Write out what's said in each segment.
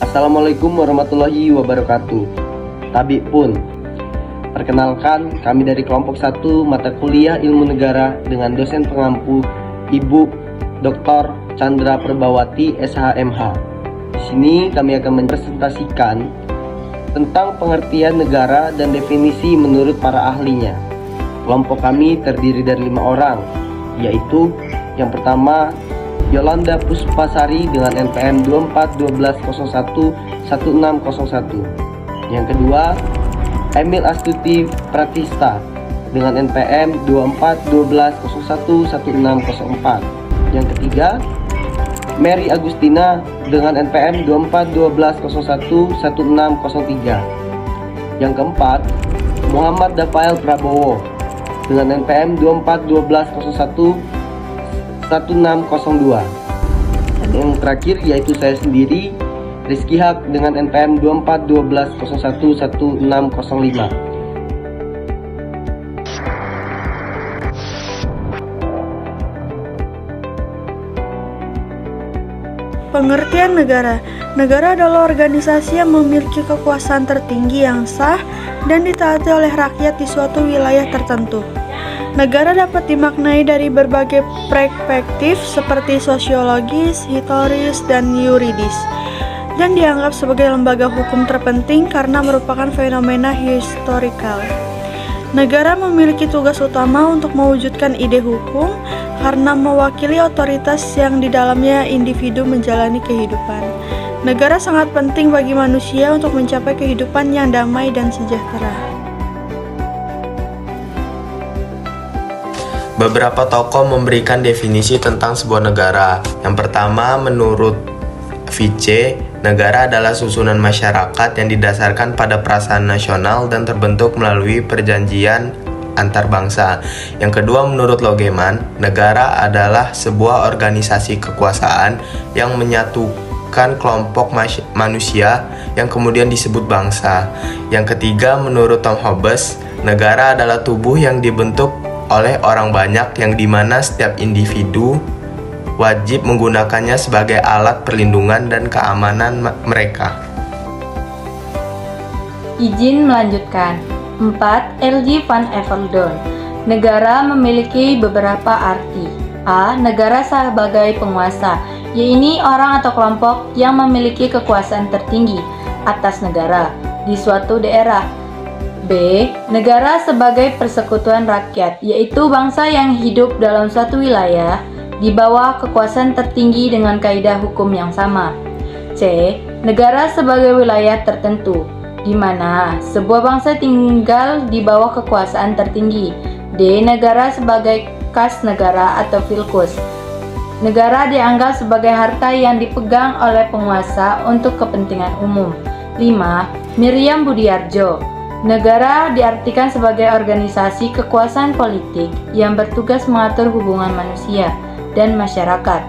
Assalamualaikum warahmatullahi wabarakatuh. Tabik pun. Perkenalkan, kami dari kelompok 1 mata kuliah Ilmu Negara dengan dosen pengampu Ibu Dr. Chandra Perbawati SHMH. Di sini kami akan mempresentasikan tentang pengertian negara dan definisi menurut para ahlinya. Kelompok kami terdiri dari 5 orang, yaitu yang pertama Yolanda Puspasari dengan NPM 2412011601. Yang kedua, Emil Astuti Pratista dengan NPM 2412011604. Yang ketiga, Mary Agustina dengan NPM 2412011603. Yang keempat, Muhammad Dafael Prabowo dengan NPM 2412011602. Dan yang terakhir yaitu saya sendiri, Rizky Haq dengan NPM 2412011605. Pengertian negara. Negara adalah organisasi yang memiliki kekuasaan tertinggi yang sah dan ditaati oleh rakyat di suatu wilayah tertentu. Negara dapat dimaknai dari berbagai perspektif seperti sosiologis, historis, dan yuridis, dan dianggap sebagai lembaga hukum terpenting karena merupakan fenomena historikal. Negara memiliki tugas utama untuk mewujudkan ide hukum karena mewakili otoritas yang di dalamnya individu menjalani kehidupan. Negara sangat penting bagi manusia untuk mencapai kehidupan yang damai dan sejahtera. Beberapa tokoh memberikan definisi tentang sebuah negara. Yang pertama, menurut Fichte, negara adalah susunan masyarakat yang didasarkan pada perasaan nasional dan terbentuk melalui perjanjian antar bangsa. Yang kedua, menurut Logeman, negara adalah sebuah organisasi kekuasaan yang menyatukan kelompok manusia yang kemudian disebut bangsa. Yang ketiga, menurut Tom Hobbes, negara adalah tubuh yang dibentuk oleh orang banyak yang dimana setiap individu wajib menggunakannya sebagai alat perlindungan dan keamanan mereka. Izin melanjutkan. 4. L.J. van Everdoorn. Negara memiliki beberapa arti. A. Negara sebagai penguasa, yaitu orang atau kelompok yang memiliki kekuasaan tertinggi atas negara di suatu daerah. B. Negara sebagai persekutuan rakyat, yaitu bangsa yang hidup dalam suatu wilayah di bawah kekuasaan tertinggi dengan kaidah hukum yang sama. C. Negara sebagai wilayah tertentu, di mana sebuah bangsa tinggal di bawah kekuasaan tertinggi. D. Negara sebagai kas negara atau filkus. Negara dianggap sebagai harta yang dipegang oleh penguasa untuk kepentingan umum. 5. Miriam Budiarjo. Negara diartikan sebagai organisasi kekuasaan politik yang bertugas mengatur hubungan manusia dan masyarakat.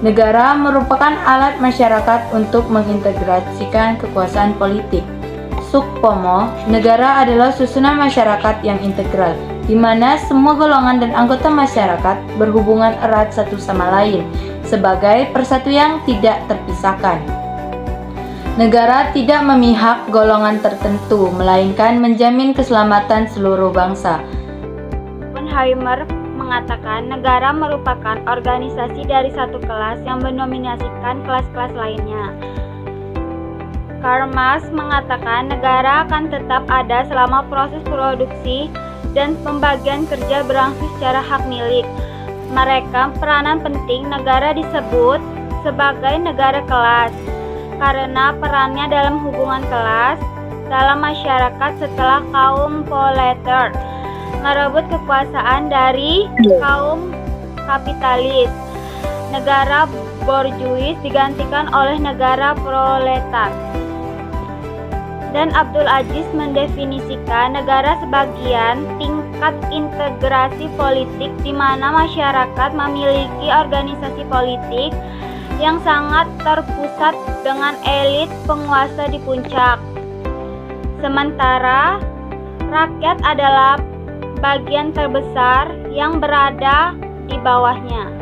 Negara merupakan alat masyarakat untuk mengintegrasikan kekuasaan politik. Sukpomo, negara adalah susunan masyarakat yang integral, di mana semua golongan dan anggota masyarakat berhubungan erat satu sama lain sebagai persatuan yang tidak terpisahkan. Negara tidak memihak golongan tertentu, melainkan menjamin keselamatan seluruh bangsa. Oppenheimer mengatakan negara merupakan organisasi dari satu kelas yang mendominasikan kelas-kelas lainnya. Karl Marx mengatakan negara akan tetap ada selama proses produksi dan pembagian kerja berlangsung secara hak milik. Mereka peranan penting negara disebut sebagai negara kelas karena perannya dalam hubungan kelas dalam masyarakat setelah kaum proletar merebut kekuasaan dari kaum kapitalis. Negara borjuis digantikan oleh negara proletar. Dan Abdul Aziz mendefinisikan negara sebagian tingkat integrasi politik di mana masyarakat memiliki organisasi politik yang sangat terpusat dengan elit penguasa di puncak. Sementara rakyat adalah bagian terbesar yang berada di bawahnya.